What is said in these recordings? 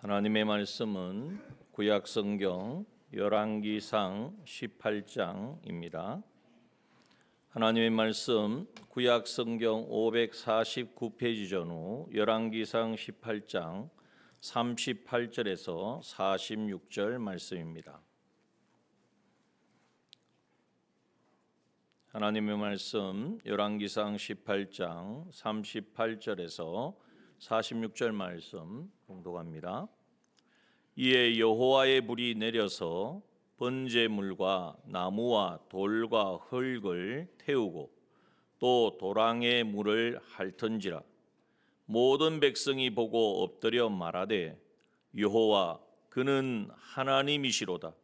하나님의 말씀은 구약 성경 열왕기상 18장입니다. 하나님의 말씀 구약 성경 549페이지 전후 열왕기상 18장 38절에서 46절 말씀입니다. 하나님의 말씀 열왕기상 18장 38절에서 46절 말씀 봉독합니다. 이에 여호와의 불이 내려서 번제물과 나무와 돌과 흙을 태우고 또 도랑의 물을 핥은지라. 모든 백성이 보고 엎드려 말하되 여호와 그는 하나님이시로다.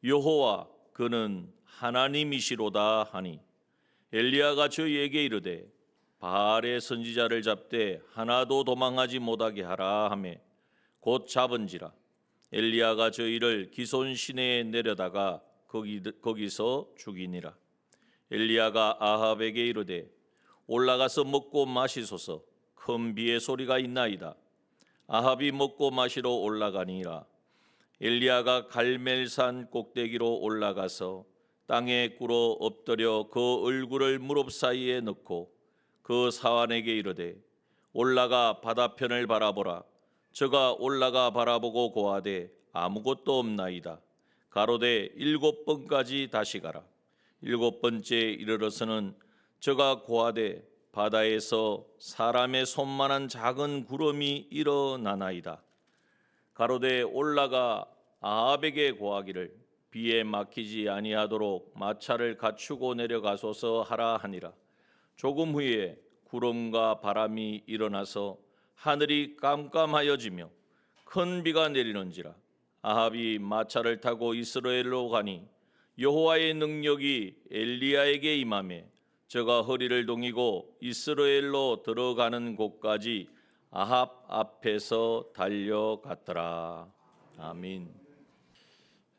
여호와 그는 하나님이시로다 하니 엘리야가 저희에게 이르되 바알의 선지자를 잡되 하나도 도망하지 못하게 하라 하매 곧 잡은지라. 엘리야가 저희를 기손 시내에 내려다가 거기서 죽이니라. 엘리야가 아합에게 이르되 올라가서 먹고 마시소서. 큰 비의 소리가 있나이다. 아합이 먹고 마시러 올라가니라. 엘리야가 갈멜산 꼭대기로 올라가서 땅에 꿇어 엎드려 그 얼굴을 무릎 사이에 넣고 그 사환에게 이르되 올라가 바다편을 바라보라. 저가 올라가 바라보고 고하되 아무것도 없나이다. 가로되 7번까지 다시 가라. 7번째 이르러서는 저가 고하되 바다에서 사람의 손만한 작은 구름이 일어나나이다. 가로되 올라가 아합에게 고하기를 비에 막히지 아니하도록 마차를 갖추고 내려가소서 하라 하니라. 조금 후에 구름과 바람이 일어나서 하늘이 깜깜하여지며 큰 비가 내리는지라. 아합이 마차를 타고 이스라엘로 가니 여호와의 능력이 엘리야에게 임하매 저가 허리를 동이고 이스라엘로 들어가는 곳까지 아합 앞에서 달려갔더라. 아멘.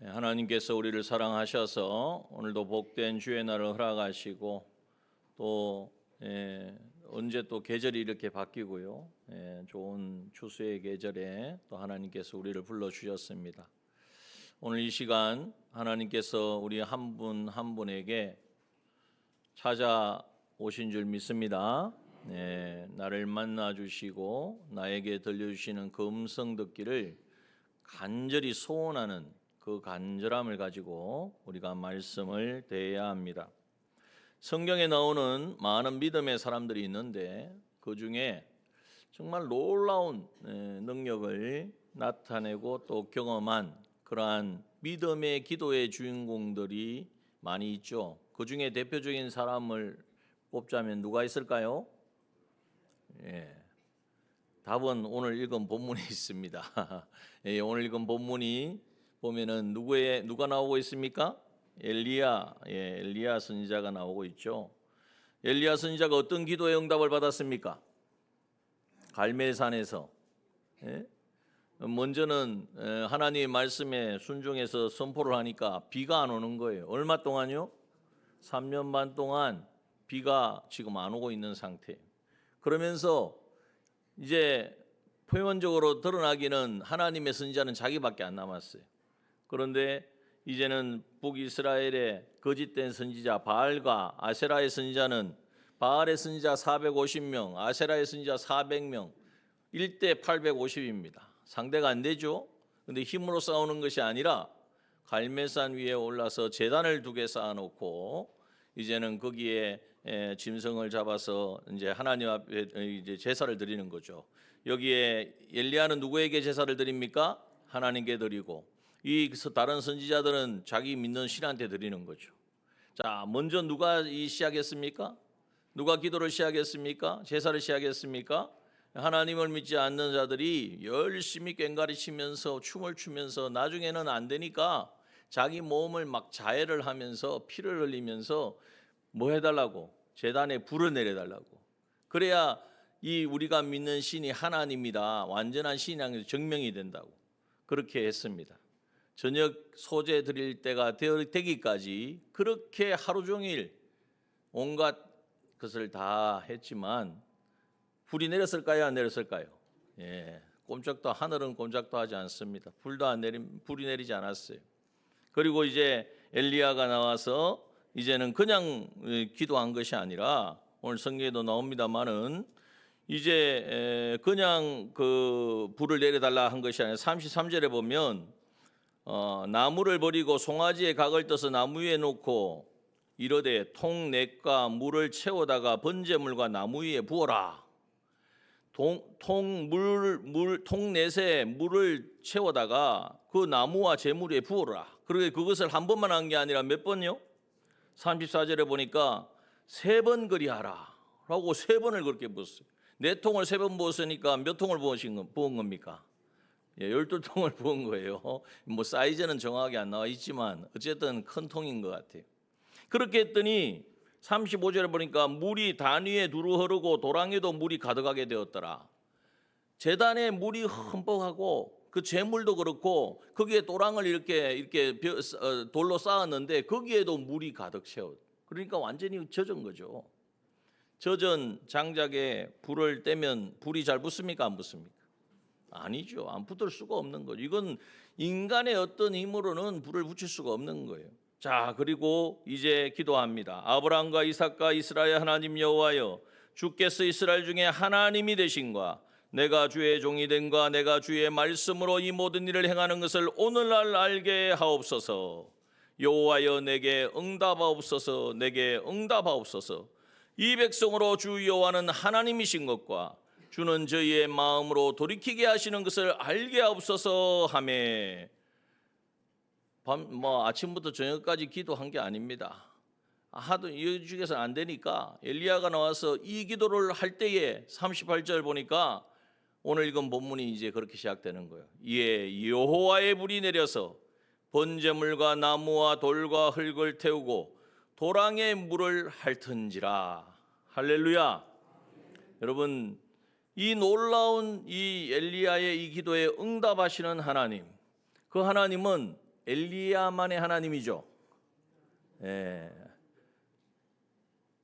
하나님께서 우리를 사랑하셔서 오늘도 복된 주의 날을 허락하시고 또 언제 또 계절이 이렇게 바뀌고요. 좋은 추수의 계절에 또 하나님께서 우리를 불러주셨습니다. 오늘 이 시간 하나님께서 우리 한 분 한 분에게 찾아오신 줄 믿습니다. 나를 만나주시고 나에게 들려주시는 그 음성 듣기를 간절히 소원하는 그 간절함을 가지고 우리가 말씀을 대해야 합니다. 성경에 나오는 많은 믿음의 사람들이 있는데 그 중에 정말 놀라운 능력을 나타내고 또 경험한 그러한 믿음의 기도의 주인공들이 많이 있죠. 그 중에 대표적인 사람을 뽑자면 누가 있을까요? 답은 오늘 읽은 본문에 있습니다. 오늘 읽은 본문이 보면은 누가 나오고 있습니까? 엘리야 선지자가 나오고 있죠. 엘리야 선지자가 어떤 기도의 응답을 받았습니까? 갈멜산에서. 먼저는 하나님의 말씀에 순종해서 선포를 하니까 비가 안 오는 거예요. 얼마 동안요? 3년 반 동안 비가 지금 안 오고 있는 상태예요. 그러면서 이제 표면적으로 드러나기는 하나님의 선지자는 자기밖에 안 남았어요. 그런데 이제는 북이스라엘의 거짓된 선지자 바알과 아세라의 선지자는 바알의 선지자 450명, 아세라의 선지자 400명, 1대 850입니다. 상대가 안 되죠. 그런데 힘으로 싸우는 것이 아니라 갈멜산 위에 올라서 제단을 2개 쌓아놓고 이제는 거기에 짐승을 잡아서 이제 하나님 앞에 이제 제사를 드리는 거죠. 여기에 엘리야는 누구에게 제사를 드립니까? 하나님께 드리고 이 다른 선지자들은 자기 믿는 신한테 드리는 거죠. 자, 먼저 누가 시작했습니까? 누가 기도를 시작했습니까? 제사를 시작했습니까? 하나님을 믿지 않는 자들이 열심히 꽹과리 치면서 춤을 추면서 나중에는 안 되니까 자기 몸을 막 자해를 하면서 피를 흘리면서 뭐 해달라고? 제단에 불을 내려달라고. 그래야 이 우리가 믿는 신이 하나님이다, 완전한 신앙에서 증명이 된다고 그렇게 했습니다. 저녁 소제 드릴 때가 되기까지 그렇게 하루 종일 온갖 것을 다 했지만 불이 내렸을까요? 안 내렸을까요? 꼼짝도 하늘은 꼼짝도 하지 않습니다. 불이 내리지 않았어요. 그리고 이제 엘리야가 나와서 이제는 그냥 기도한 것이 아니라 오늘 성경에도 나옵니다만은 이제 그냥 그 불을 내려달라 한 것이 아니라 33절에 보면 나무를 버리고 송아지의 각을 떠서 나무 위에 놓고 이르되 통넷과 물을 채우다가 번제물과 나무 위에 부어라. 통넷에 물을 채우다가 그 나무와 제물 위에 부어라. 그러게 그것을 한 번만 한 게 아니라 몇 번요? 34절에 보니까 3번 그리하라 라고 3번을 그렇게 부었어요. 4통을 3번 부었으니까 몇 통을 부은 겁니까? 12통을 부은 거예요. 뭐 사이즈는 정확하게 안 나와 있지만 어쨌든 큰 통인 것 같아요. 그렇게 했더니 35절에 보니까 물이 단 위에 두루 흐르고 도랑에도 물이 가득하게 되었더라. 제단에 물이 흠뻑하고 그 제물도 그렇고 거기에 도랑을 이렇게 돌로 쌓았는데 거기에도 물이 가득 채웠. 그러니까 완전히 젖은 거죠. 젖은 장작에 불을 떼면 불이 잘 붙습니까? 안 붙습니까? 아니죠. 안 붙을 수가 없는 거죠. 이건 인간의 어떤 힘으로는 불을 붙일 수가 없는 거예요. 자, 그리고 이제 기도합니다. 아브라함과 이삭과 이스라엘 하나님 여호와여, 주께서 이스라엘 중에 하나님이 되신과 내가 주의 종이 된과 내가 주의 말씀으로 이 모든 일을 행하는 것을 오늘날 알게 하옵소서. 여호와여, 내게 응답하옵소서. 내게 응답하옵소서. 이 백성으로 주 여호와는 하나님이신 것과 주는 저희의 마음으로 돌이키게 하시는 것을 알게 하옵소서 하매 아침부터 저녁까지 기도한 게 아닙니다. 하도 이 중에서 안 되니까 엘리야가 나와서 이 기도를 할 때에 38절 보니까 오늘 읽은 본문이 이제 그렇게 시작되는 거예요. 이에 여호와의 불이 내려서 번제물과 나무와 돌과 흙을 태우고 도랑에 물을 핥은지라. 할렐루야. 여러분, 이 놀라운 이 엘리야의 이 기도에 응답하시는 하나님, 그 하나님은 엘리야만의 하나님이죠.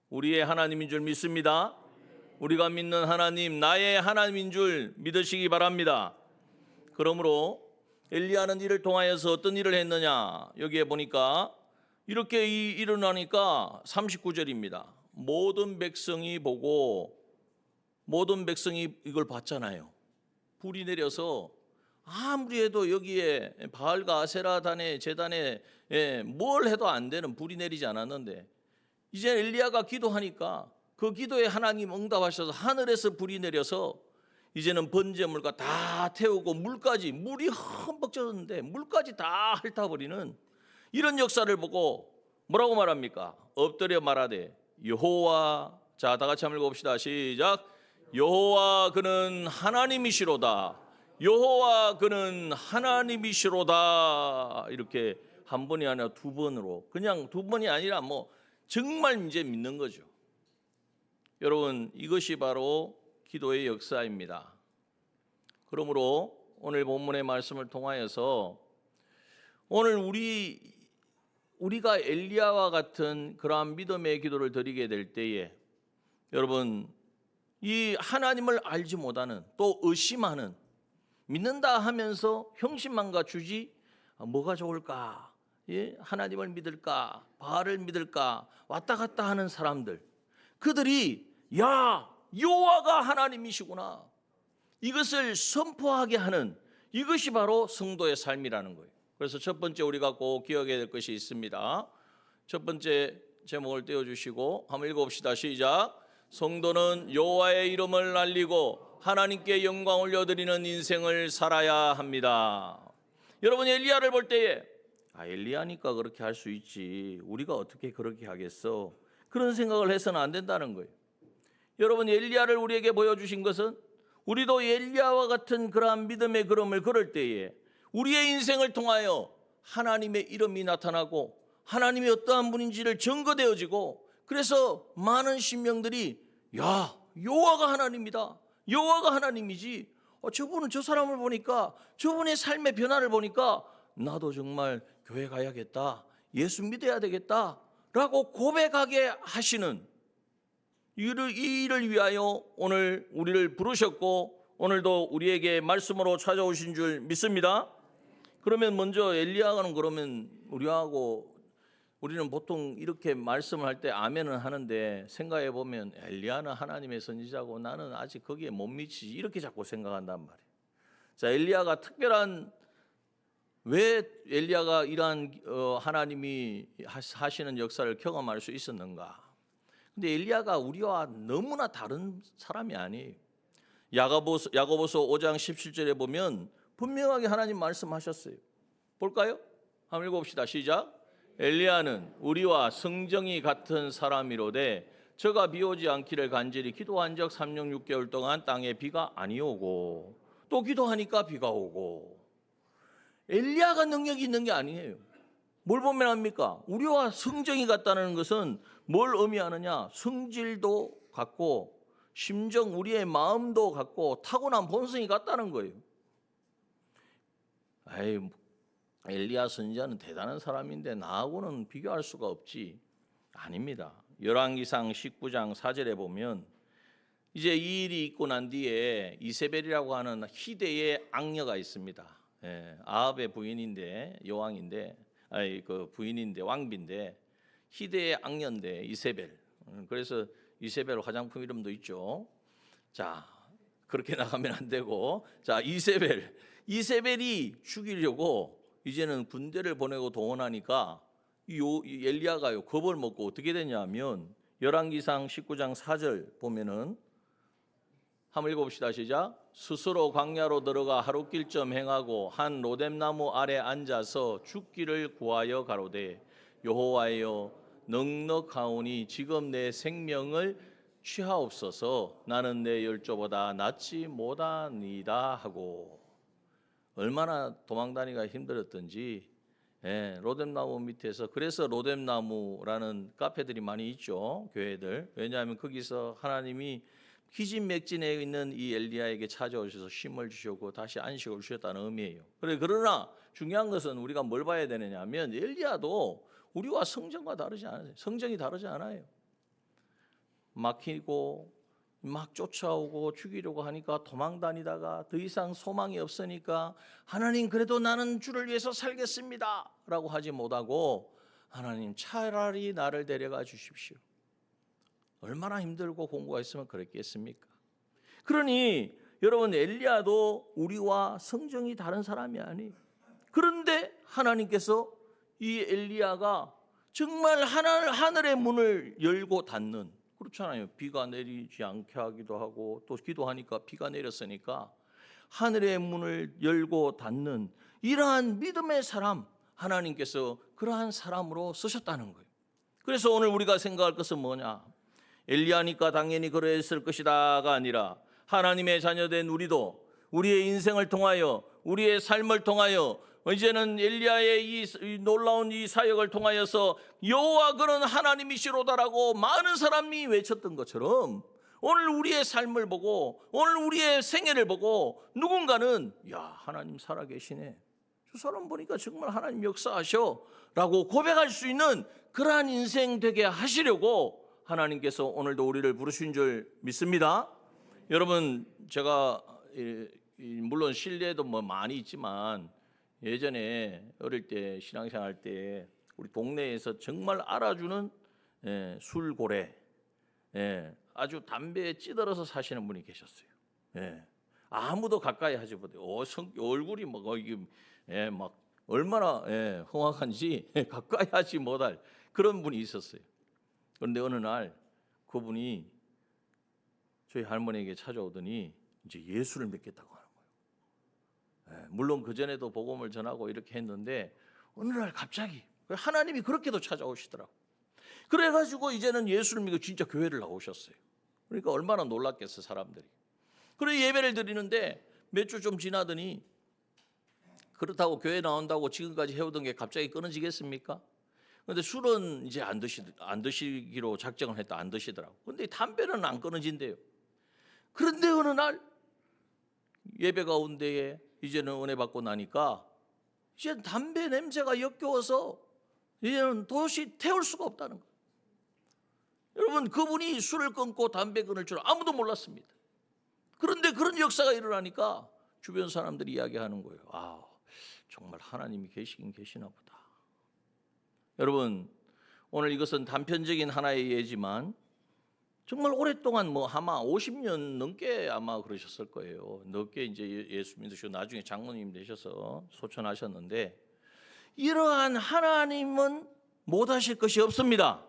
우리의 하나님인 줄 믿습니다. 우리가 믿는 하나님, 나의 하나님인 줄 믿으시기 바랍니다. 그러므로 엘리야는 이를 통하여서 어떤 일을 했느냐, 여기에 보니까 이렇게 일어나니까 39절입니다. 모든 백성이 보고, 모든 백성이 이걸 봤잖아요. 불이 내려서 아무리 해도 여기에 바알과 아세라 단에 제단에 뭘 해도 안 되는 불이 내리지 않았는데 이제 엘리야가 기도하니까 그 기도에 하나님 응답하셔서 하늘에서 불이 내려서 이제는 번제물과 다 태우고 물이 흠뻑 젖었는데 물까지 다 핥아버리는 이런 역사를 보고 뭐라고 말합니까? 엎드려 말하되 여호와, 자, 다 같이 한번 읽어봅시다. 시작. 여호와 그는 하나님이시로다. 여호와 그는 하나님이시로다. 이렇게 한 번이 아니라 2번으로, 그냥 2번이 아니라 정말 이제 믿는 거죠. 여러분, 이것이 바로 기도의 역사입니다. 그러므로 오늘 본문의 말씀을 통하여서 오늘 우리가 엘리야와 같은 그러한 믿음의 기도를 드리게 될 때에 여러분, 이 하나님을 알지 못하는, 또 의심하는, 믿는다 하면서 형식만 갖추지 뭐가 좋을까? 하나님을 믿을까? 바알을 믿을까? 왔다 갔다 하는 사람들, 그들이 여호와가 하나님이시구나, 이것을 선포하게 하는, 이것이 바로 성도의 삶이라는 거예요. 그래서 첫 번째 우리가 꼭 기억해야 될 것이 있습니다. 첫 번째 제목을 떼어주시고 한번 읽어봅시다. 시작. 성도는 여호와의 이름을 알리고 하나님께 영광 올려드리는 인생을 살아야 합니다. 여러분, 엘리야를 볼 때에 엘리야니까 그렇게 할 수 있지, 우리가 어떻게 그렇게 하겠어, 그런 생각을 해서는 안 된다는 거예요. 여러분, 엘리야를 우리에게 보여주신 것은 우리도 엘리야와 같은 그러한 믿음의 걸음을 걸을 때에 우리의 인생을 통하여 하나님의 이름이 나타나고 하나님이 어떠한 분인지를 증거되어지고, 그래서 많은 신명들이 여호와가 하나님이다, 여호와가 하나님이지, 저분은 저 사람을 보니까, 저분의 삶의 변화를 보니까 나도 정말 교회 가야겠다, 예수 믿어야 되겠다 라고 고백하게 하시는 이 일을 위하여 오늘 우리를 부르셨고 오늘도 우리에게 말씀으로 찾아오신 줄 믿습니다. 그러면 먼저 엘리야는 그러면 우리는 보통 이렇게 말씀을 할 때 아멘은 하는데 생각해 보면 엘리야는 하나님의 선지자고 나는 아직 거기에 못 미치지 이렇게 자꾸 생각한단 말이에요. 자, 엘리야가 왜 엘리야가 이러한 하나님이 하시는 역사를 경험할 수 있었는가? 근데 엘리야가 우리와 너무나 다른 사람이 아니에요. 야고보서 5장 17절에 보면 분명하게 하나님 말씀하셨어요. 볼까요? 한번 읽어봅시다. 시작. 엘리야는 우리와 성정이 같은 사람이로되 저가 비 오지 않기를 간절히 기도한 적 3년 6개월 동안 땅에 비가 아니오고 또 기도하니까 비가 오고. 엘리야가 능력이 있는 게 아니에요. 뭘 보면 합니까? 우리와 성정이 같다는 것은 뭘 의미하느냐? 성질도 같고 심정 우리의 마음도 같고 타고난 본성이 같다는 거예요. 엘리야 선지자는 대단한 사람인데 나하고는 비교할 수가 없지. 아닙니다. 열왕기상 19장 4절에 보면 이제 이 일이 있고 난 뒤에 이세벨이라고 하는 희대의 악녀가 있습니다. 아합의 부인인데 여왕인데 그 부인인데 왕비인데 희대의 악녀인데 이세벨. 그래서 이세벨 화장품 이름도 있죠. 자, 그렇게 나가면 안 되고, 자, 이세벨이 죽이려고 이제는 군대를 보내고 동원하니까 이 엘리야가요 겁을 먹고 어떻게 되냐면 열왕기상 19장 4절 보면은 한번 읽어봅시다. 시작. 스스로 광야로 들어가 하룻길쯤 행하고 한 로뎀나무 아래 앉아서 죽기를 구하여 가로되 여호와여 넉넉하오니 지금 내 생명을 취하옵소서. 나는 내 열조보다 낫지 못하니이다 하고. 얼마나 도망다니기가 힘들었던지. 로뎀나무 밑에서, 그래서 로뎀나무라는 카페들이 많이 있죠, 교회들. 왜냐하면 거기서 하나님이 기진맥진에 있는 이 엘리야에게 찾아오셔서 쉼을 주셨고 다시 안식을 주셨다는 의미예요. 그러나 중요한 것은 우리가 뭘 봐야 되느냐 하면 엘리야도 우리와 성정과 다르지 않아요. 성정이 다르지 않아요. 막히고 막 쫓아오고 죽이려고 하니까 도망다니다가 더 이상 소망이 없으니까 하나님 그래도 나는 주를 위해서 살겠습니다 라고 하지 못하고 하나님 차라리 나를 데려가 주십시오. 얼마나 힘들고 공고가 있으면 그랬겠습니까? 그러니 여러분 엘리야도 우리와 성정이 다른 사람이 아니에요. 그런데 하나님께서 이 엘리야가 정말 하늘의 문을 열고 닫는, 그렇잖아요. 비가 내리지 않게 하기도 하고 또 기도하니까 비가 내렸으니까 하늘의 문을 열고 닫는 이러한 믿음의 사람, 하나님께서 그러한 사람으로 쓰셨다는 거예요. 그래서 오늘 우리가 생각할 것은 뭐냐? 엘리야니까 당연히 그러했을 것이다가 아니라 하나님의 자녀된 우리도 우리의 인생을 통하여 우리의 삶을 통하여 이제는 엘리야의 이 놀라운 이 사역을 통하여서 여호와 그는 하나님이시로다라고 많은 사람이 외쳤던 것처럼 오늘 우리의 삶을 보고 오늘 우리의 생애를 보고 누군가는 야 하나님 살아계시네, 저 사람 보니까 정말 하나님 역사하셔 라고 고백할 수 있는 그러한 인생 되게 하시려고 하나님께서 오늘도 우리를 부르신 줄 믿습니다. 여러분 제가 물론 실례도 뭐 많이 있지만 예전에 어릴 때 신앙생활 할 때 우리 동네에서 정말 알아주는 술고래, 아주 담배에 찌들어서 사시는 분이 계셨어요. 아무도 가까이 하지 못해요. 얼굴이 막 얼마나 흉악한지 가까이 하지 못할 그런 분이 있었어요. 그런데 어느 날 그분이 저희 할머니에게 찾아오더니 이제 예수를 믿겠다고 하는 거예요. 물론 그 전에도 복음을 전하고 이렇게 했는데 어느 날 갑자기 하나님이 그렇게도 찾아오시더라고. 그래가지고 이제는 예수를 믿고 진짜 교회를 나오셨어요. 그러니까 얼마나 놀랐겠어 사람들이. 그래 예배를 드리는데 몇 주 좀 지나더니 그렇다고 교회 나온다고 지금까지 해오던 게 갑자기 끊어지겠습니까? 그런데 술은 이제 안 드시기로 작정을 했다. 안 드시더라고. 그런데 담배는 안 끊어진대요. 그런데 어느 날 예배 가운데에 이제는 은혜 받고 나니까 이제 담배 냄새가 역겨워서 이제는 도저히 태울 수가 없다는 거예요. 여러분 그분이 술을 끊고 담배 끊을 줄 아무도 몰랐습니다. 그런데 그런 역사가 일어나니까 주변 사람들이 이야기하는 거예요. 아, 정말 하나님이 계시긴 계시나 보다. 여러분, 오늘 이것은 단편적인 하나의 예지만 정말 오랫동안 아마 50년 넘게 아마 그러셨을 거예요. 넘게 이제 예수 믿으시고 나중에 장로님 되셔서 소천하셨는데, 이러한 하나님은 못 하실 것이 없습니다.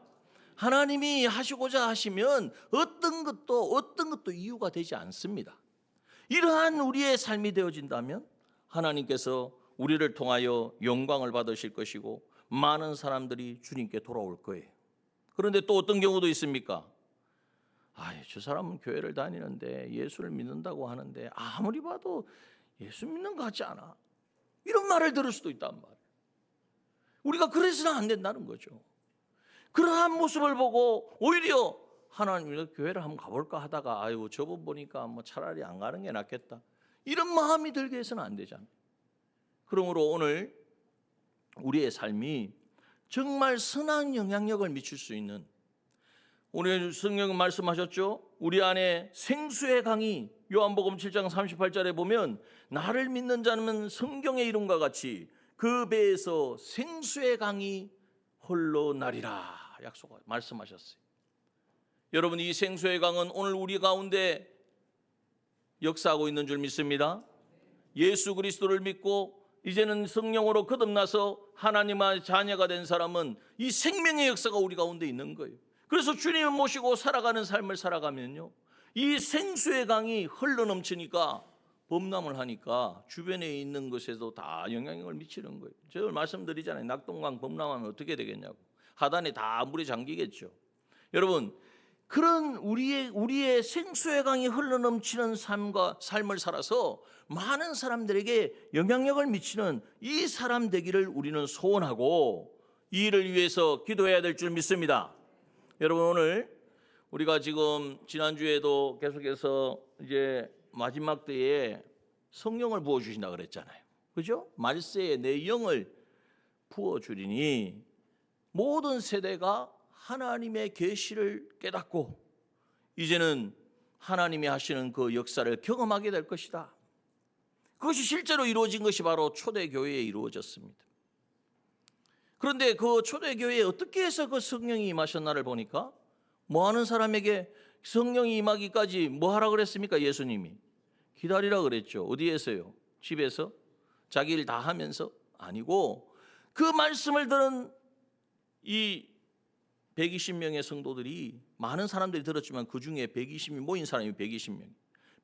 하나님이 하시고자 하시면 어떤 것도 이유가 되지 않습니다. 이러한 우리의 삶이 되어진다면 하나님께서 우리를 통하여 영광을 받으실 것이고 많은 사람들이 주님께 돌아올 거예요. 그런데 또 어떤 경우도 있습니까? 저 사람은 교회를 다니는데 예수를 믿는다고 하는데 아무리 봐도 예수 믿는 것 같지 않아. 이런 말을 들을 수도 있단 말이에요. 우리가 그래서는 안 된다는 거죠. 그러한 모습을 보고 오히려 하나님, 교회를 한번 가볼까 하다가 저분 보니까 차라리 안 가는 게 낫겠다, 이런 마음이 들게 해서는 안 되잖아요. 그러므로 오늘 우리의 삶이 정말 선한 영향력을 미칠 수 있는, 오늘 성경은 말씀하셨죠. 우리 안에 생수의 강이, 요한복음 7장 38절에 보면 나를 믿는 자는 성경의 이름과 같이 그 배에서 생수의 강이 흘러나리라 말씀하셨어요. 여러분, 이 생수의 강은 오늘 우리 가운데 역사하고 있는 줄 믿습니다. 예수 그리스도를 믿고 이제는 성령으로 거듭나서 하나님의 자녀가 된 사람은 이 생명의 역사가 우리 가운데 있는 거예요. 그래서 주님을 모시고 살아가는 삶을 살아가면요, 이 생수의 강이 흘러넘치니까, 범람을 하니까 주변에 있는 것에도 다 영향력을 미치는 거예요. 제가 말씀드리잖아요. 낙동강 범람하면 어떻게 되겠냐고. 하단에 다 물에 잠기겠죠. 여러분, 그런 우리의 생수의 강이 흘러넘치는 삶을 살아서 많은 사람들에게 영향력을 미치는 이 사람 되기를 우리는 소원하고 이 일을 위해서 기도해야 될 줄 믿습니다. 여러분, 오늘 우리가 지금 지난주에도 계속해서 이제 마지막 때에 성령을 부어주신다 그랬잖아요. 그죠? 말세에 내 영을 부어주리니 모든 세대가 하나님의 계시를 깨닫고 이제는 하나님이 하시는 그 역사를 경험하게 될 것이다. 그것이 실제로 이루어진 것이 바로 초대교회에 이루어졌습니다. 그런데 그 초대교회에 어떻게 해서 그 성령이 임하셨나를 보니까, 뭐하는 사람에게 성령이 임하기까지 뭐 하라 그랬습니까? 예수님이 기다리라 그랬죠. 어디에서요? 집에서? 자기 일 다 하면서? 아니고, 그 말씀을 들은 이 120명의 성도들이, 많은 사람들이 들었지만 그 중에 120명 모인 사람이 120명,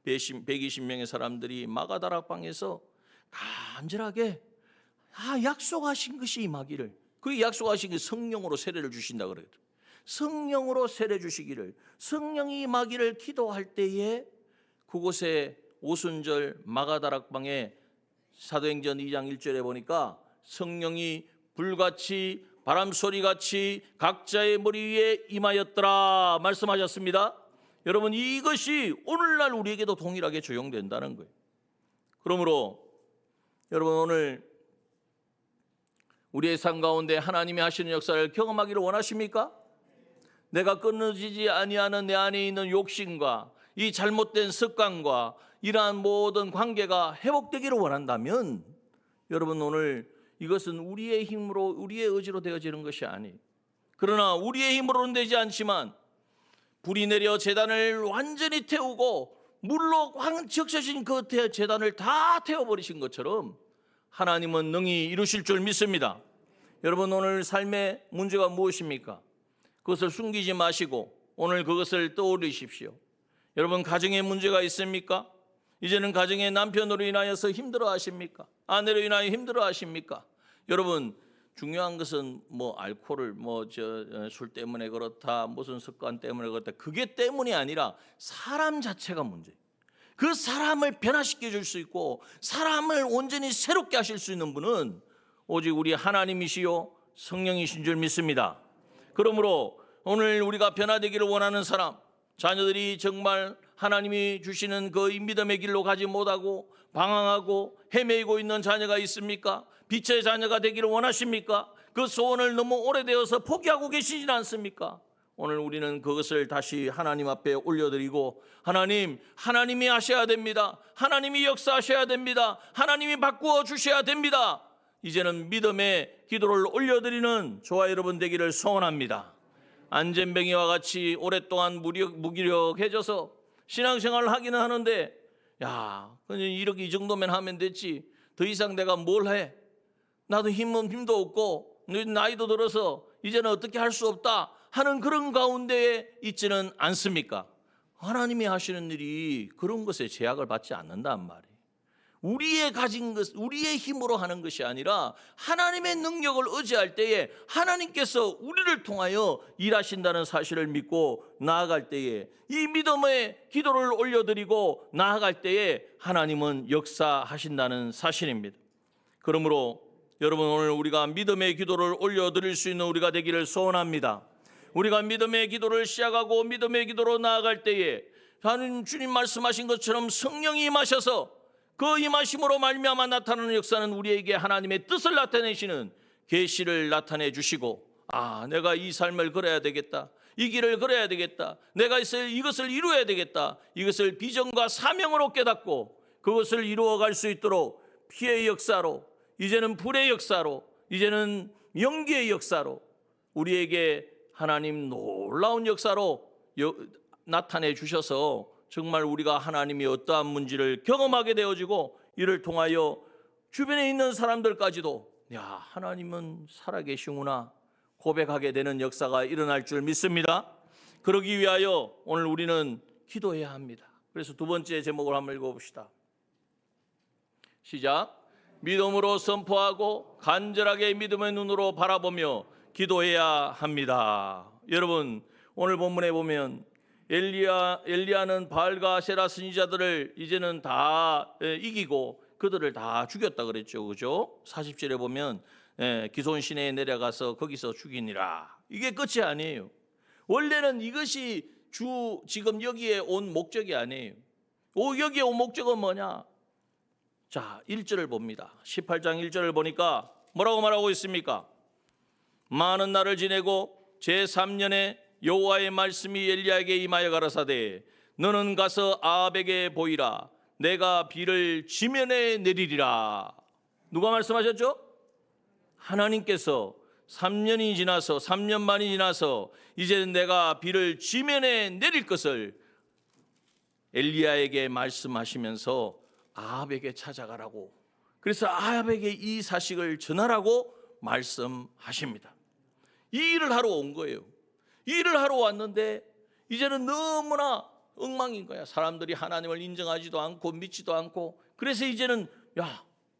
120명의 사람들이 마가다락방에서 간절하게 약속하신 것이 임하기를, 그 약속하신 게 성령으로 세례를 주신다 그래요. 성령으로 세례 주시기를, 성령이 임하기를 기도할 때에 그곳에 오순절 마가다락방에 사도행전 2장 1절에 보니까 성령이 불같이 바람소리같이 각자의 머리 위에 임하였더라 말씀하셨습니다. 여러분, 이것이 오늘날 우리에게도 동일하게 적용된다는 거예요. 그러므로 여러분, 오늘 우리의 삶 가운데 하나님이 하시는 역사를 경험하기를 원하십니까? 내가 끊어지지 아니하는 내 안에 있는 욕심과 이 잘못된 습관과 이러한 모든 관계가 회복되기를 원한다면, 여러분, 오늘 이것은 우리의 힘으로, 우리의 의지로 되어지는 것이 아니에요. 그러나 우리의 힘으로는 되지 않지만 불이 내려 제단을 완전히 태우고 물로 적셔진 그 제단을 다 태워버리신 것처럼 하나님은 능히 이루실 줄 믿습니다. 여러분, 오늘 삶의 문제가 무엇입니까? 그것을 숨기지 마시고 오늘 그것을 떠올리십시오. 여러분, 가정에 문제가 있습니까? 이제는 가정의 남편으로 인하여서 힘들어 하십니까? 아내로 인하여 힘들어 하십니까? 여러분, 중요한 것은 알코올을 술 때문에 그렇다, 무슨 습관 때문에 그렇다, 그게 때문이 아니라 사람 자체가 문제예요. 그 사람을 변화시켜 줄 수 있고 사람을 온전히 새롭게 하실 수 있는 분은 오직 우리 하나님이시요 성령이신 줄 믿습니다. 그러므로 오늘 우리가 변화되기를 원하는 사람, 자녀들이 정말 하나님이 주시는 그 믿음의 길로 가지 못하고 방황하고 헤매이고 있는 자녀가 있습니까? 빛의 자녀가 되기를 원하십니까? 그 소원을 너무 오래되어서 포기하고 계시진 않습니까? 오늘 우리는 그것을 다시 하나님 앞에 올려드리고, 하나님이 하셔야 됩니다. 하나님이 역사하셔야 됩니다. 하나님이 바꾸어 주셔야 됩니다. 이제는 믿음의 기도를 올려드리는 저와 여러분 되기를 소원합니다. 안전뱅이와 같이 오랫동안 무기력해져서 신앙생활을 하기는 하는데, 그냥 이렇게 이 정도면 하면 됐지, 더 이상 내가 뭘 해? 나도 힘도 없고 나이도 들어서 이제는 어떻게 할 수 없다 하는 그런 가운데에 있지는 않습니까? 하나님이 하시는 일이 그런 것에 제약을 받지 않는단 말이에요. 우리의 가진 것, 우리의 힘으로 하는 것이 아니라 하나님의 능력을 의지할 때에 하나님께서 우리를 통하여 일하신다는 사실을 믿고 나아갈 때에, 이 믿음의 기도를 올려드리고 나아갈 때에 하나님은 역사하신다는 사실입니다. 그러므로 여러분, 오늘 우리가 믿음의 기도를 올려드릴 수 있는 우리가 되기를 소원합니다. 우리가 믿음의 기도를 시작하고 믿음의 기도로 나아갈 때에 하나님 주님 말씀하신 것처럼 성령이 임하셔서 그 임하심으로 말미암아 나타나는 역사는 우리에게 하나님의 뜻을 나타내시는 계시를 나타내 주시고, 내가 이 삶을 걸어야 되겠다, 이 길을 걸어야 되겠다, 내가 이것을 이루어야 되겠다, 이것을 비전과 사명으로 깨닫고 그것을 이루어갈 수 있도록 피의 역사로, 이제는 불의 역사로, 이제는 연기의 역사로 우리에게 하나님 놀라운 역사로 나타내 주셔서 정말 우리가 하나님이 어떠한 문제를 경험하게 되어지고, 이를 통하여 주변에 있는 사람들까지도 하나님은 살아계시구나 고백하게 되는 역사가 일어날 줄 믿습니다. 그러기 위하여 오늘 우리는 기도해야 합니다. 그래서 두 번째 제목을 한번 읽어봅시다. 시작. 믿음으로 선포하고 간절하게 믿음의 눈으로 바라보며 기도해야 합니다. 여러분, 오늘 본문에 보면 엘리야는 바알과 아세라 선지자들을 이제는 다 이기고 그들을 다 죽였다 그랬죠, 그죠? 40절에 보면 기손 시내에 내려가서 거기서 죽이니라. 이게 끝이 아니에요. 원래는 이것이 지금 여기에 온 목적이 아니에요. 여기에 온 목적은 뭐냐? 자, 1절을 봅니다. 18장 1절을 보니까 뭐라고 말하고 있습니까? 많은 날을 지내고 제3년에 여호와의 말씀이 엘리야에게 임하여 가라사대, 너는 가서 아합에게 보이라. 내가 비를 지면에 내리리라. 누가 말씀하셨죠? 하나님께서 3년 만이 지나서 이제 내가 비를 지면에 내릴 것을 엘리야에게 말씀하시면서 아합에게 찾아가라고, 그래서 아합에게 이 사실을 전하라고 말씀하십니다. 이 일을 하러 온 거예요. 이 일을 하러 왔는데 이제는 너무나 엉망인 거야. 사람들이 하나님을 인정하지도 않고 믿지도 않고. 그래서 이제는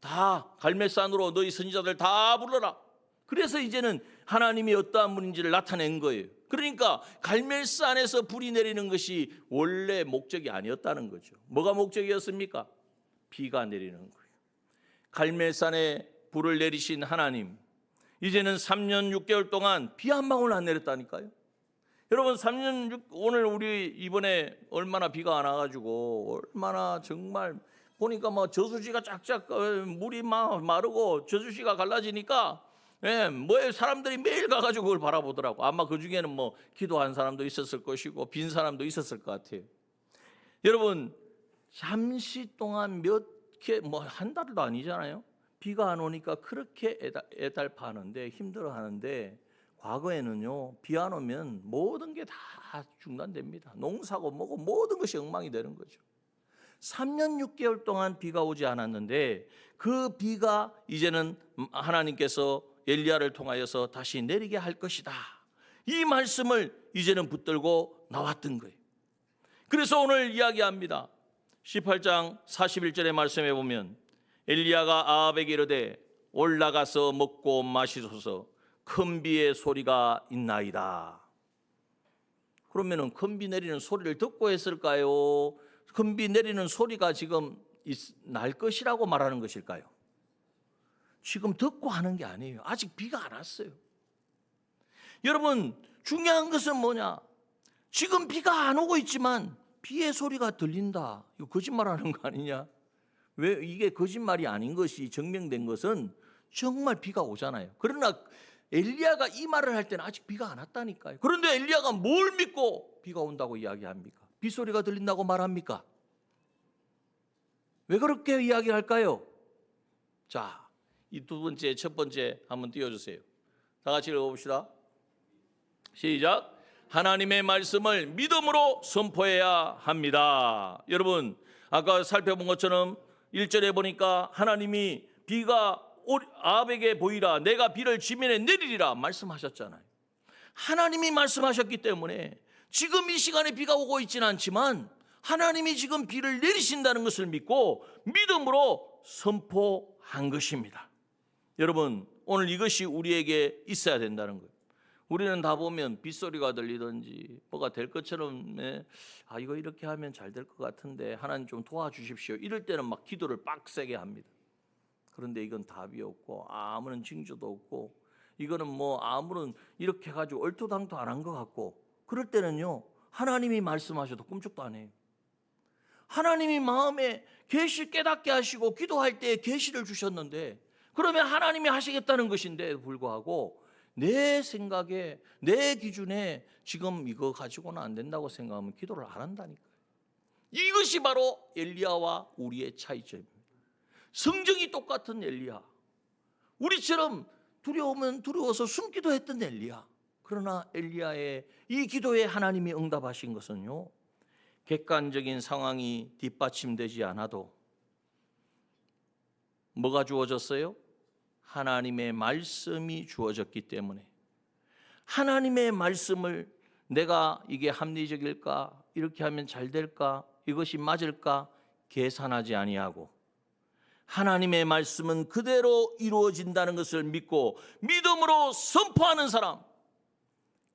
다 갈멜산으로 너희 선지자들 다 불러라. 그래서 이제는 하나님이 어떠한 분인지를 나타낸 거예요. 그러니까 갈멜산에서 불이 내리는 것이 원래 목적이 아니었다는 거죠. 뭐가 목적이었습니까? 비가 내리는 거예요. 갈멜산에 불을 내리신 하나님, 이제는 3년 6개월 동안 비 한 방울 안 내렸다니까요. 여러분, 3년 오늘 우리 이번에 얼마나 비가 안 와가지고 얼마나 정말 보니까 저수지가 쫙쫙 물이 막 마르고 저수지가 갈라지니까 사람들이 매일 가가지고 그걸 바라보더라고. 아마 그 중에는 기도한 사람도 있었을 것이고 빈 사람도 있었을 것 같아요. 여러분, 잠시 동안 한 달도 아니잖아요. 비가 안 오니까 그렇게 애달파하는데 힘들어하는데, 과거에는요, 비 안 오면 모든 게 다 중단됩니다. 농사고 뭐고 모든 것이 엉망이 되는 거죠. 3년 6개월 동안 비가 오지 않았는데 그 비가 이제는 하나님께서 엘리야를 통하여서 다시 내리게 할 것이다, 이 말씀을 이제는 붙들고 나왔던 거예요. 그래서 오늘 이야기합니다. 18장 41절의 말씀에 보면 엘리야가 아합에게 이르되 올라가서 먹고 마시소서, 큰 비의 소리가 있나이다. 그러면은 큰 비 내리는 소리를 듣고 했을까요? 큰 비 내리는 소리가 지금 날 것이라고 말하는 것일까요? 지금 듣고 하는 게 아니에요. 아직 비가 안 왔어요. 여러분, 중요한 것은 뭐냐? 지금 비가 안 오고 있지만 비의 소리가 들린다. 이거 거짓말하는 거 아니냐? 왜 이게 거짓말이 아닌 것이 증명된 것은 정말 비가 오잖아요. 그러나 엘리야가 이 말을 할 때는 아직 비가 안 왔다니까요. 그런데 엘리야가 뭘 믿고 비가 온다고 이야기합니까? 빗소리가 들린다고 말합니까? 왜 그렇게 이야기할까요? 자, 이 두 번째, 첫 번째 한번 띄워주세요. 다 같이 읽어봅시다. 시작. 하나님의 말씀을 믿음으로 선포해야 합니다. 여러분, 아까 살펴본 것처럼 1절에 보니까 하나님이 비가 아합에게 보이라, 내가 비를 지면에 내리리라 말씀하셨잖아요. 하나님이 말씀하셨기 때문에 지금 이 시간에 비가 오고 있지는 않지만 하나님이 지금 비를 내리신다는 것을 믿고 믿음으로 선포한 것입니다. 여러분, 오늘 이것이 우리에게 있어야 된다는 거예요. 우리는 다 보면 빗소리가 들리든지 뭐가 될 것처럼 이거 이렇게 하면 잘 될 것 같은데 하나님 좀 도와주십시오. 이럴 때는 막 기도를 빡세게 합니다. 그런데 이건 답이 없고 아무런 징조도 없고 이거는 뭐 아무런 이렇게 해가지고 얼토당토 안 한 것 같고 그럴 때는요, 하나님이 말씀하셔도 꿈쩍도 안 해요. 하나님이 마음에 계시 깨닫게 하시고 기도할 때 계시를 주셨는데 그러면 하나님이 하시겠다는 것인데 불구하고 내 생각에 내 기준에 지금 이거 가지고는 안 된다고 생각하면 기도를 안 한다니까요. 이것이 바로 엘리야와 우리의 차이점입니다. 성정이 똑같은 엘리야, 우리처럼 두려우면 두려워서 숨기도 했던 엘리야. 그러나 엘리야의 이 기도에 하나님이 응답하신 것은요, 객관적인 상황이 뒷받침되지 않아도 뭐가 주어졌어요? 하나님의 말씀이 주어졌기 때문에 하나님의 말씀을 내가 이게 합리적일까? 이렇게 하면 잘 될까? 이것이 맞을까? 계산하지 아니하고 하나님의 말씀은 그대로 이루어진다는 것을 믿고 믿음으로 선포하는 사람,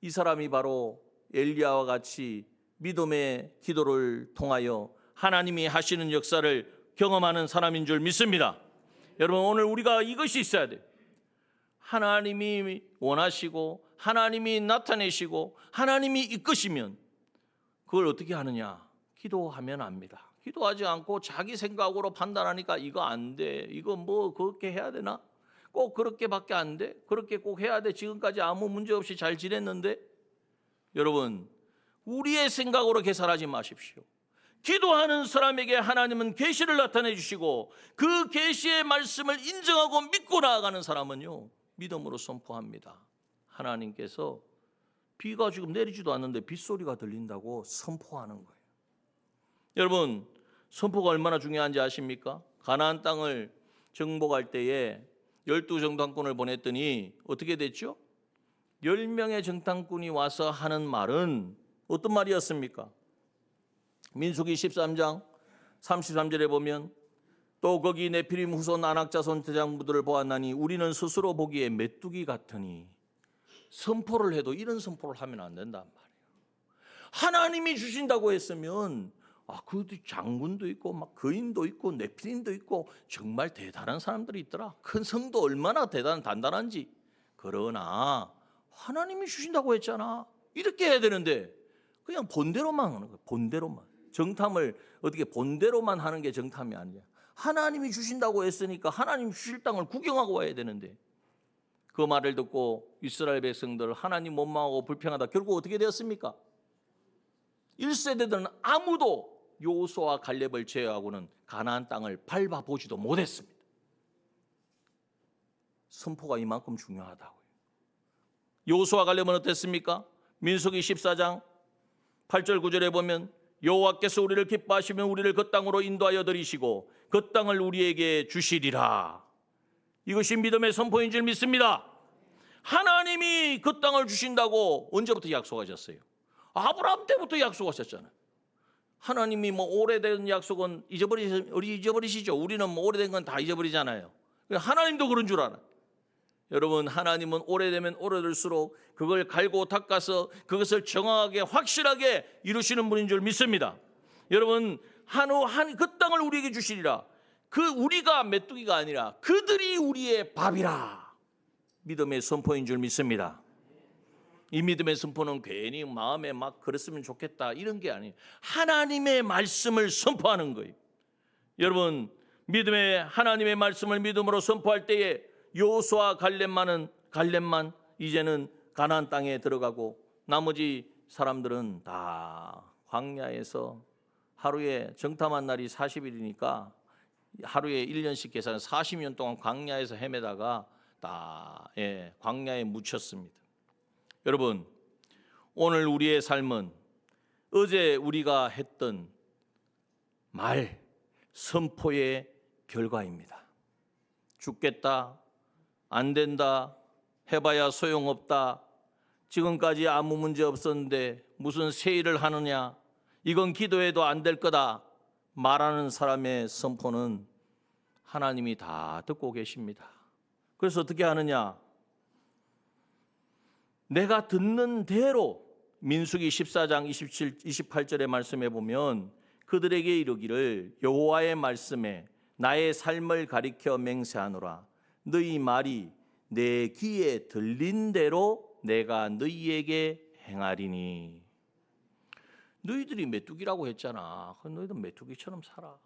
이 사람이 바로 엘리야와 같이 믿음의 기도를 통하여 하나님이 하시는 역사를 경험하는 사람인 줄 믿습니다. 여러분, 오늘 우리가 이것이 있어야 돼요. 하나님이 원하시고 하나님이 나타내시고 하나님이 이끄시면 그걸 어떻게 하느냐? 기도하면 압니다. 기도하지 않고 자기 생각으로 판단하니까 이거 안 돼, 이거 뭐 그렇게 해야 되나? 꼭 그렇게밖에 안 돼? 그렇게 꼭 해야 돼? 지금까지 아무 문제 없이 잘 지냈는데? 여러분, 우리의 생각으로 계산하지 마십시오. 기도하는 사람에게 하나님은 계시를 나타내 주시고 그 계시의 말씀을 인정하고 믿고 나아가는 사람은요, 믿음으로 선포합니다. 하나님께서 비가 지금 내리지도 않는데 빗소리가 들린다고 선포하는 거예요. 여러분, 선포가 얼마나 중요한지 아십니까? 가나안 땅을 정복할 때에 12정탐꾼을 보냈더니 어떻게 됐죠? 10명의 정탐꾼이 와서 하는 말은 어떤 말이었습니까? 민수기 13장 33절에 보면 또 거기 네피림 후손 아낙자손 대장부들을 보았나니 우리는 스스로 보기에 메뚜기 같으니. 선포를 해도 이런 선포를 하면 안 된단 말이에요. 하나님이 주신다고 했으면 그 장군도 있고 막 거인도 있고 네피림도 있고 정말 대단한 사람들이 있더라. 큰 성도 얼마나 단단한지. 그러나 하나님이 주신다고 했잖아, 이렇게 해야 되는데 그냥 본대로만 하는 거예요. 본대로만. 정탐을 어떻게 본대로만 하는 게 정탐이 아니야. 하나님이 주신다고 했으니까 하나님 주실 땅을 구경하고 와야 되는데 그 말을 듣고 이스라엘 백성들 하나님 원망하고 불평하다 결국 어떻게 되었습니까? 1세대들은 아무도 여호수아와 갈렙을 제외하고는 가나안 땅을 밟아보지도 못했습니다. 선포가 이만큼 중요하다고요. 여호수아 갈렙은 어땠습니까? 민수기 14장 8절 9절에 보면 여호와께서 우리를 기뻐하시면 우리를 그 땅으로 인도하여 들이시고 그 땅을 우리에게 주시리라. 이것이 믿음의 선포인 줄 믿습니다. 하나님이 그 땅을 주신다고 언제부터 약속하셨어요? 아브라함 때부터 약속하셨잖아요. 하나님이 뭐 오래된 약속은 잊어버리시죠. 우리는 뭐 오래된 건 다 잊어버리잖아요. 하나님도 그런 줄 알아요. 여러분, 하나님은 오래되면 오래될수록 그걸 갈고 닦아서 그것을 정확하게 확실하게 이루시는 분인 줄 믿습니다. 여러분, 그 땅을 우리에게 주시리라. 그 우리가 메뚜기가 아니라 그들이 우리의 밥이라. 믿음의 선포인 줄 믿습니다. 이 믿음의 선포는 괜히 마음에 막 그랬으면 좋겠다 이런 게 아니에요. 하나님의 말씀을 선포하는 거예요. 여러분, 하나님의 말씀을 믿음으로 선포할 때에 여호수아 갈렙만 이제는 가나안 땅에 들어가고 나머지 사람들은 다 광야에서 하루에 정탐한 날이 40일이니까 하루에 1년씩 계산 40년 동안 광야에서 헤매다가 다 광야에 묻혔습니다. 여러분, 오늘 우리의 삶은 어제 우리가 했던 말, 선포의 결과입니다. 죽겠다, 안 된다, 해봐야 소용없다, 지금까지 아무 문제 없었는데 무슨 새 일을 하느냐, 이건 기도해도 안 될 거다 말하는 사람의 선포는 하나님이 다 듣고 계십니다. 그래서 어떻게 하느냐? 내가 듣는 대로 민수기 14장 27, 28절의 말씀에 보면 그들에게 이르기를 여호와의 말씀에 나의 삶을 가리켜 맹세하노라. 너희 말이 내 귀에 들린 대로 내가 너희에게 행하리니. 너희들이 메뚜기라고 했잖아. 그럼 너희도 메뚜기처럼 살아.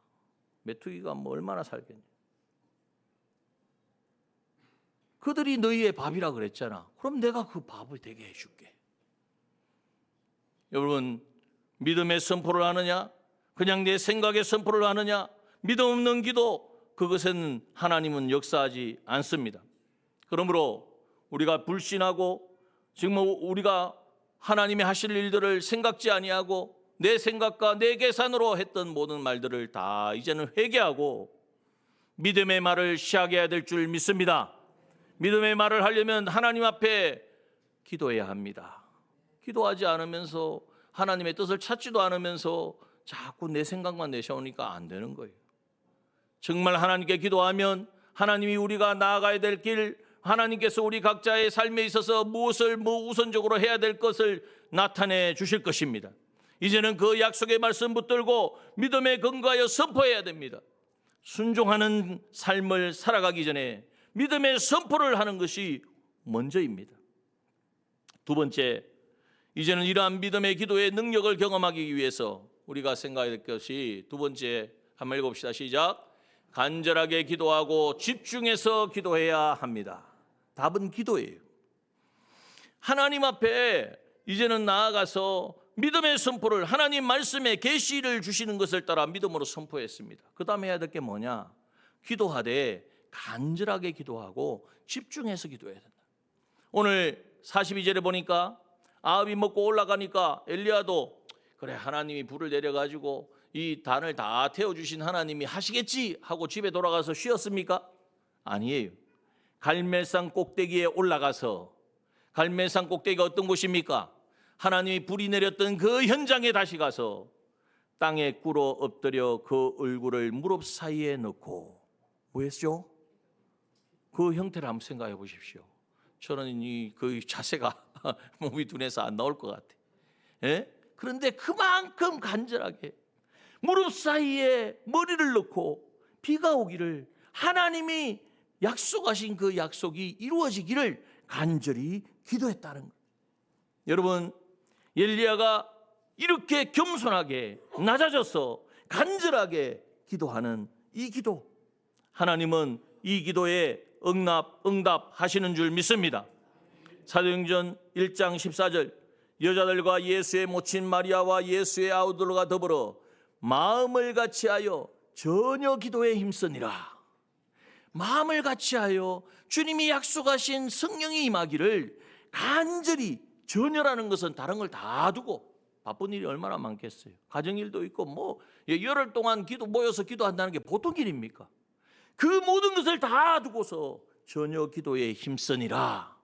메뚜기가 뭐 얼마나 살겠냐. 그들이 너희의 밥이라 그랬잖아. 그럼 내가 그 밥을 되게 해줄게. 여러분, 믿음의 선포를 하느냐? 그냥 내 생각의 선포를 하느냐? 믿음 없는 기도, 그것은 하나님은 역사하지 않습니다. 그러므로 우리가 불신하고 지금 우리가 하나님이 하실 일들을 생각지 아니하고 내 생각과 내 계산으로 했던 모든 말들을 다 이제는 회개하고 믿음의 말을 시작해야 될 줄 믿습니다. 믿음의 말을 하려면 하나님 앞에 기도해야 합니다. 기도하지 않으면서 하나님의 뜻을 찾지도 않으면서 자꾸 내 생각만 내세우니까 안 되는 거예요. 정말 하나님께 기도하면 하나님이 우리가 나아가야 될 길, 하나님께서 우리 각자의 삶에 있어서 무엇을 우선적으로 해야 될 것을 나타내 주실 것입니다. 이제는 그 약속의 말씀 붙들고 믿음에 근거하여 선포해야 됩니다. 순종하는 삶을 살아가기 전에 믿음의 선포를 하는 것이 먼저입니다. 두 번째, 이제는 이러한 믿음의 기도의 능력을 경험하기 위해서 우리가 생각해야 될 것이 두 번째, 한번 읽어봅시다. 시작. 간절하게 기도하고 집중해서 기도해야 합니다. 답은 기도예요. 하나님 앞에 이제는 나아가서 믿음의 선포를, 하나님 말씀에 계시를 주시는 것을 따라 믿음으로 선포했습니다. 그 다음에 해야 될 게 뭐냐? 기도하되 간절하게 기도하고 집중해서 기도해야 된다. 오늘 42절에 보니까 아합이 먹고 올라가니까 엘리야도 그래, 하나님이 불을 내려가지고 이 단을 다 태워주신 하나님이 하시겠지 하고 집에 돌아가서 쉬었습니까? 아니에요. 갈멜산 꼭대기에 올라가서, 갈멜산 꼭대기가 어떤 곳입니까? 하나님이 불이 내렸던 그 현장에 다시 가서 땅에 꿇어 엎드려 그 얼굴을 무릎 사이에 넣고 뭐 했죠? 그 형태를 한번 생각해 보십시오. 저는 그 자세가 몸이 둔해서 안 나올 것 같아. 예? 그런데 그만큼 간절하게 무릎 사이에 머리를 넣고 비가 오기를, 하나님이 약속하신 그 약속이 이루어지기를 간절히 기도했다는 거예요. 여러분, 엘리야가 이렇게 겸손하게 낮아져서 간절하게 기도하는 이 기도, 하나님은 이 기도에 응답하시는 줄 믿습니다. 사도행전 1장 14절, 여자들과 예수의 모친 마리아와 예수의 아우들과 더불어 마음을 같이하여 전혀 기도에 힘쓰니라. 마음을 같이하여 주님이 약속하신 성령이 임하기를 간절히, 전혀라는 것은 다른 걸 다 두고, 바쁜 일이 얼마나 많겠어요. 가정일도 있고 열흘 동안 모여서 기도한다는 게 보통 일입니까? 그 모든 것을 다 두고서 전혀 기도에 힘쓰니라.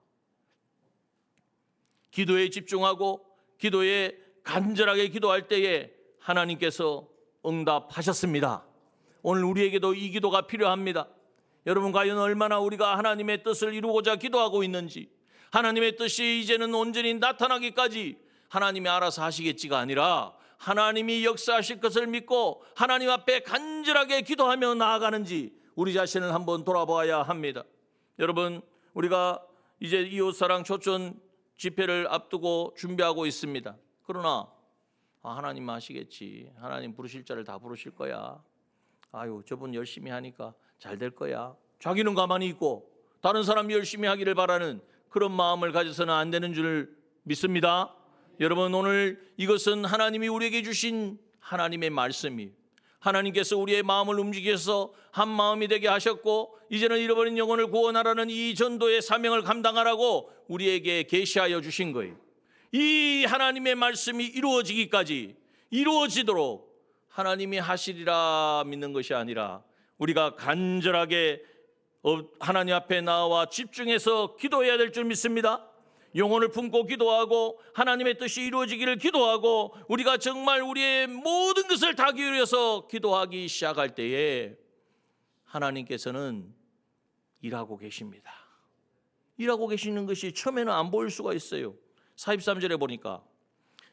기도에 집중하고 기도에 간절하게 기도할 때에 하나님께서 응답하셨습니다. 오늘 우리에게도 이 기도가 필요합니다. 여러분, 과연 얼마나 우리가 하나님의 뜻을 이루고자 기도하고 있는지, 하나님의 뜻이 이제는 온전히 나타나기까지 하나님이 알아서 하시겠지가 아니라 하나님이 역사하실 것을 믿고 하나님 앞에 간절하게 기도하며 나아가는지 우리 자신을 한번 돌아봐야 합니다. 여러분, 우리가 이제 이웃사랑 초청 집회를 앞두고 준비하고 있습니다. 그러나 하나님 하시겠지, 하나님 부르실 자를 다 부르실 거야, 아유 저분 열심히 하니까 잘 될 거야, 자기는 가만히 있고 다른 사람이 열심히 하기를 바라는 그런 마음을 가져서는 안 되는 줄 믿습니다. 여러분, 오늘 이것은 하나님이 우리에게 주신 하나님의 말씀이, 하나님께서 우리의 마음을 움직여서 한 마음이 되게 하셨고 이제는 잃어버린 영혼을 구원하라는 이 전도의 사명을 감당하라고 우리에게 계시하여 주신 거예요. 이 하나님의 말씀이 이루어지기까지, 이루어지도록 하나님이 하시리라 믿는 것이 아니라 우리가 간절하게 하나님 앞에 나와 집중해서 기도해야 될 줄 믿습니다. 영혼을 품고 기도하고 하나님의 뜻이 이루어지기를 기도하고 우리가 정말 우리의 모든 것을 다 기울여서 기도하기 시작할 때에 하나님께서는 일하고 계십니다. 일하고 계시는 것이 처음에는 안 보일 수가 있어요. 43절에 보니까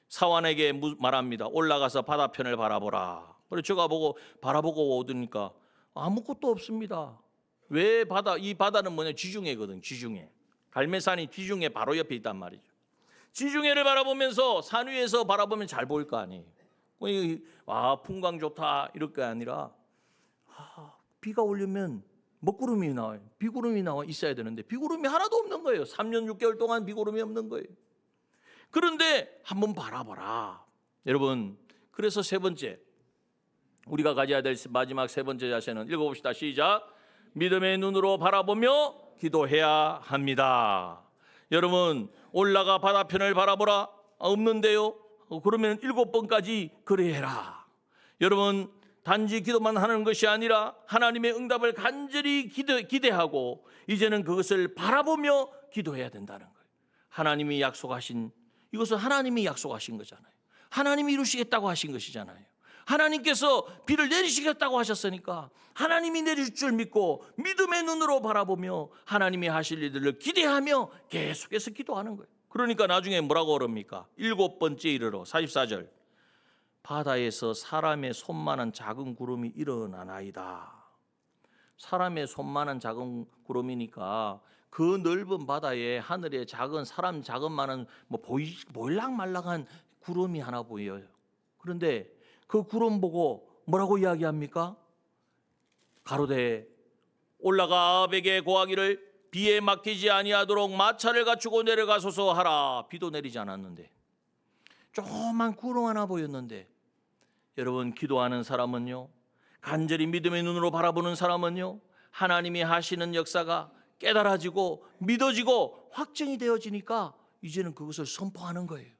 사환에게 말합니다. 올라가서 바다편을 바라보라. 그래서 제가 바라보고 오더니까 아무것도 없습니다. 왜 이 바다는 뭐냐? 지중해거든. 지중해. 갈매산이 지중해 바로 옆에 있단 말이죠. 지중해를 바라보면서 산 위에서 바라보면 잘 보일 거 아니에요. 풍광 좋다 이럴 게 아니라 비가 오려면 먹구름이 나와요. 비구름이 나와 있어야 되는데 비구름이 하나도 없는 거예요. 3년 6개월 동안 비구름이 없는 거예요. 그런데 한번 바라봐라. 여러분, 그래서 세 번째 우리가 가져야 될 마지막 세 번째 자세는 읽어봅시다. 시작. 믿음의 눈으로 바라보며 기도해야 합니다. 여러분, 올라가 바다편을 바라보라. 없는데요? 그러면 7번까지 그래 해라. 여러분, 단지 기도만 하는 것이 아니라 하나님의 응답을 간절히 기대하고 이제는 그것을 바라보며 기도해야 된다는 거예요. 하나님이 약속하신, 이것은 하나님이 약속하신 거잖아요. 하나님이 이루시겠다고 하신 것이잖아요. 하나님께서 비를 내리시겠다고 하셨으니까 하나님이 내리실 줄 믿고 믿음의 눈으로 바라보며 하나님이 하실 일들을 기대하며 계속해서 기도하는 거예요. 그러니까 나중에 뭐라고 그럽니까? 7번째 이르러 44절. 바다에서 사람의 손만한 작은 구름이 일어나나이다. 사람의 손만한 작은 구름이니까 그 넓은 바다에 하늘에 사람 작은만한 보일락말락한 구름이 하나 보여요. 그런데 그 구름 보고 뭐라고 이야기합니까? 가로되 올라가 아합에게 고하기를 비에 막히지 아니하도록 마차를 갖추고 내려가소서 하라. 비도 내리지 않았는데 조그만 구름 하나 보였는데 여러분, 기도하는 사람은요, 간절히 믿음의 눈으로 바라보는 사람은요, 하나님이 하시는 역사가 깨달아지고 믿어지고 확정이 되어지니까 이제는 그것을 선포하는 거예요.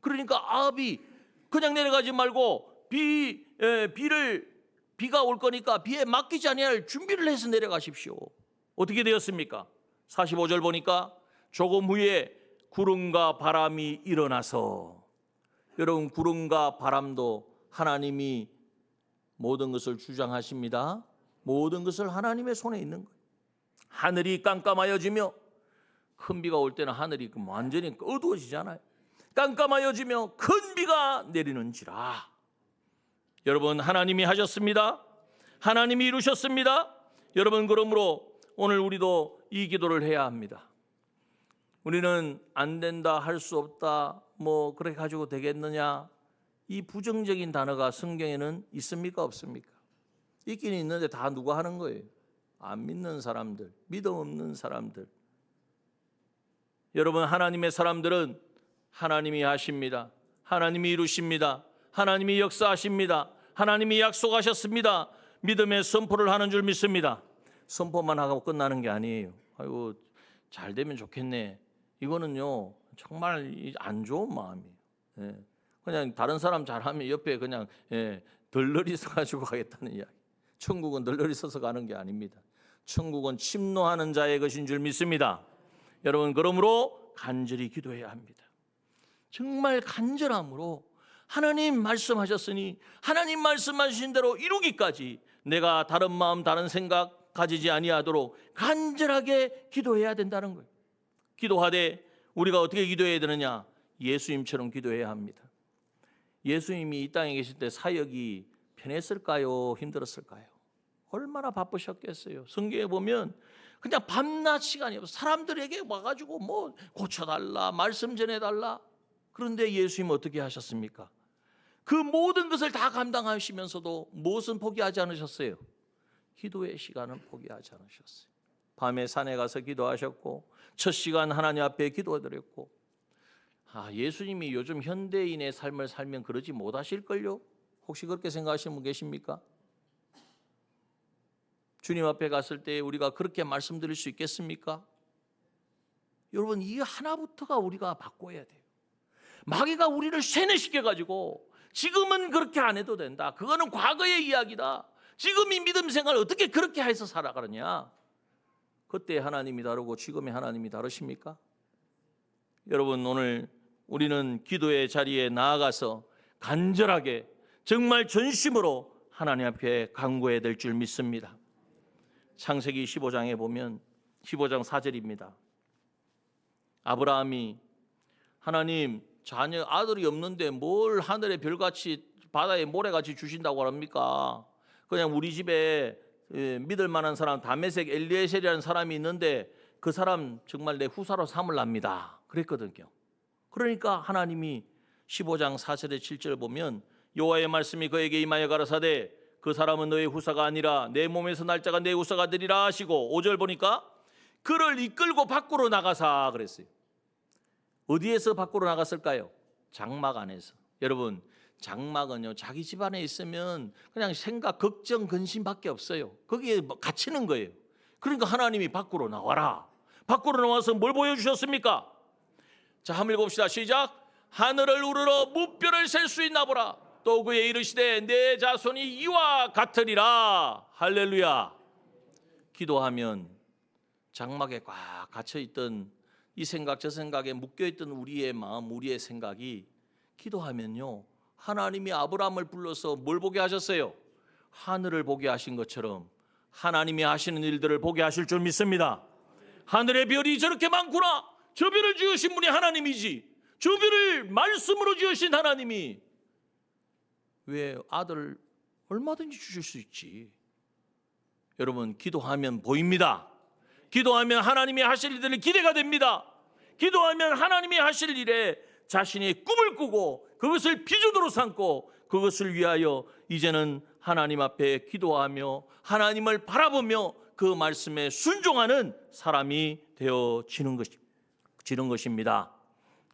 그러니까 아합이 그냥 내려가지 말고 비가 올 거니까 비에 맡기지 아니할 준비를 해서 내려가십시오. 어떻게 되었습니까? 45절 보니까 조금 후에 구름과 바람이 일어나서, 여러분, 구름과 바람도 하나님이 모든 것을 주장하십니다. 모든 것을 하나님의 손에 있는 거예요. 하늘이 깜깜하여지며, 큰 비가 올 때는 하늘이 완전히 어두워지잖아요. 깜깜하여지며 큰 비가 내리는지라. 여러분, 하나님이 하셨습니다. 하나님이 이루셨습니다. 여러분, 그러므로 오늘 우리도 이 기도를 해야 합니다. 우리는 안 된다, 할 수 없다, 그렇게 가지고 되겠느냐, 이 부정적인 단어가 성경에는 있습니까, 없습니까? 있긴 있는데 다 누가 하는 거예요? 안 믿는 사람들, 믿음 없는 사람들. 여러분, 하나님의 사람들은 하나님이 하십니다. 하나님이 이루십니다. 하나님이 역사하십니다. 하나님이 약속하셨습니다. 믿음의 선포를 하는 줄 믿습니다. 선포만 하고 끝나는 게 아니에요. 아이고, 잘 되면 좋겠네. 이거는요, 정말 안 좋은 마음이에요. 그냥 다른 사람 잘하면 옆에 그냥 덜덜이 서가지고 가겠다는 이야기. 천국은 덜덜이 서서 가는 게 아닙니다. 천국은 침노하는 자의 것인 줄 믿습니다. 여러분, 그러므로 간절히 기도해야 합니다. 정말 간절함으로 하나님 말씀하셨으니 하나님 말씀하신 대로 이루기까지 내가 다른 마음, 다른 생각 가지지 아니하도록 간절하게 기도해야 된다는 거예요. 기도하되 우리가 어떻게 기도해야 되느냐? 예수님처럼 기도해야 합니다. 예수님이 이 땅에 계실 때 사역이 편했을까요? 힘들었을까요? 얼마나 바쁘셨겠어요. 성경에 보면 그냥 밤낮 시간이 없어요. 사람들에게 와가지고 고쳐달라, 말씀 전해달라. 그런데 예수님은 어떻게 하셨습니까? 그 모든 것을 다 감당하시면서도 무엇은 포기하지 않으셨어요? 기도의 시간은 포기하지 않으셨어요. 밤에 산에 가서 기도하셨고 첫 시간 하나님 앞에 기도드렸고 예수님이 요즘 현대인의 삶을 살면 그러지 못하실걸요? 혹시 그렇게 생각하시는 분 계십니까? 주님 앞에 갔을 때 우리가 그렇게 말씀드릴 수 있겠습니까? 여러분, 이 하나부터가 우리가 바꿔야 돼요. 마귀가 우리를 세뇌시켜가지고 지금은 그렇게 안 해도 된다. 그거는 과거의 이야기다. 지금 이 믿음 생활 어떻게 그렇게 해서 살아가느냐? 그때 하나님이 다르고 지금의 하나님이 다르십니까? 여러분, 오늘 우리는 기도의 자리에 나아가서 간절하게 정말 전심으로 하나님 앞에 간구해야 될 줄 믿습니다. 창세기 15장에 보면 15장 4절입니다. 아브라함이 하나님 자녀 아들이 없는데 뭘 하늘의 별같이 바다의 모래같이 주신다고 합니까? 그냥 우리 집에 믿을 만한 사람 다메섹 엘리에셀이라는 사람이 있는데 그 사람 정말 내 후사로 삼을랍니다. 그랬거든요. 그러니까 하나님이 15장 4절에 7절 보면 여호와의 말씀이 그에게 임하여 가라사대 그 사람은 너의 후사가 아니라 내 몸에서 날 자가 내 후사가 되리라 하시고 5절 보니까 그를 이끌고 밖으로 나가사 그랬어요. 어디에서 밖으로 나갔을까요? 장막 안에서. 여러분, 장막은요 자기 집안에 있으면 그냥 생각, 걱정, 근심밖에 없어요. 거기에 갇히는 거예요. 그러니까 하나님이 밖으로 나와라. 밖으로 나와서 뭘 보여주셨습니까? 자, 한번 읽어봅시다. 시작. 하늘을 우러러 무뼈를 셀 수 있나 보라. 또 그의 이르시되 내 자손이 이와 같으리라. 할렐루야. 기도하면 장막에 꽉 갇혀있던 이 생각 저 생각에 묶여있던 우리의 마음, 우리의 생각이 기도하면요 하나님이 아브라함을 불러서 뭘 보게 하셨어요? 하늘을 보게 하신 것처럼 하나님이 하시는 일들을 보게 하실 줄 믿습니다. 하늘의 별이 저렇게 많구나. 저 별을 지으신 분이 하나님이지. 저 별을 말씀으로 지으신 하나님이 왜 아들 얼마든지 주실 수 있지. 여러분, 기도하면 보입니다. 기도하면 하나님이 하실 일들이 기대가 됩니다. 기도하면 하나님이 하실 일에 자신이 꿈을 꾸고 그것을 비전으로 삼고 그것을 위하여 이제는 하나님 앞에 기도하며 하나님을 바라보며 그 말씀에 순종하는 사람이 되어지는 것입니다.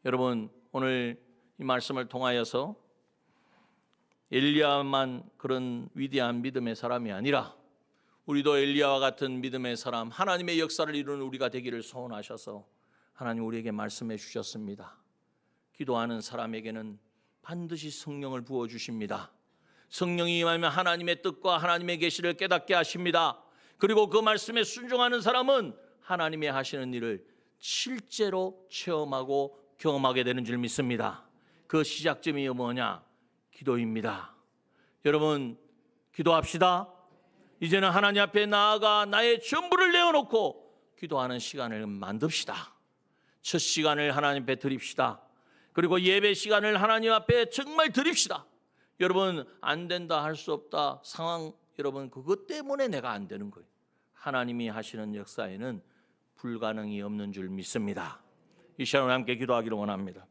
여러분, 오늘 이 말씀을 통하여서 엘리야만 그런 위대한 믿음의 사람이 아니라 우리도 엘리야와 같은 믿음의 사람, 하나님의 역사를 이루는 우리가 되기를 소원하셔서 하나님 우리에게 말씀해 주셨습니다. 기도하는 사람에게는 반드시 성령을 부어주십니다. 성령이 임하면 하나님의 뜻과 하나님의 계시를 깨닫게 하십니다. 그리고 그 말씀에 순종하는 사람은 하나님의 하시는 일을 실제로 체험하고 경험하게 되는 줄 믿습니다. 그 시작점이 뭐냐? 기도입니다. 여러분, 기도합시다. 이제는 하나님 앞에 나아가 나의 전부를 내어놓고 기도하는 시간을 만듭시다. 첫 시간을 하나님 앞에 드립시다. 그리고 예배 시간을 하나님 앞에 정말 드립시다. 여러분, 안 된다, 할 수 없다 상황, 여러분 그것 때문에 내가 안 되는 거예요. 하나님이 하시는 역사에는 불가능이 없는 줄 믿습니다. 이 시간을 함께 기도하기를 원합니다.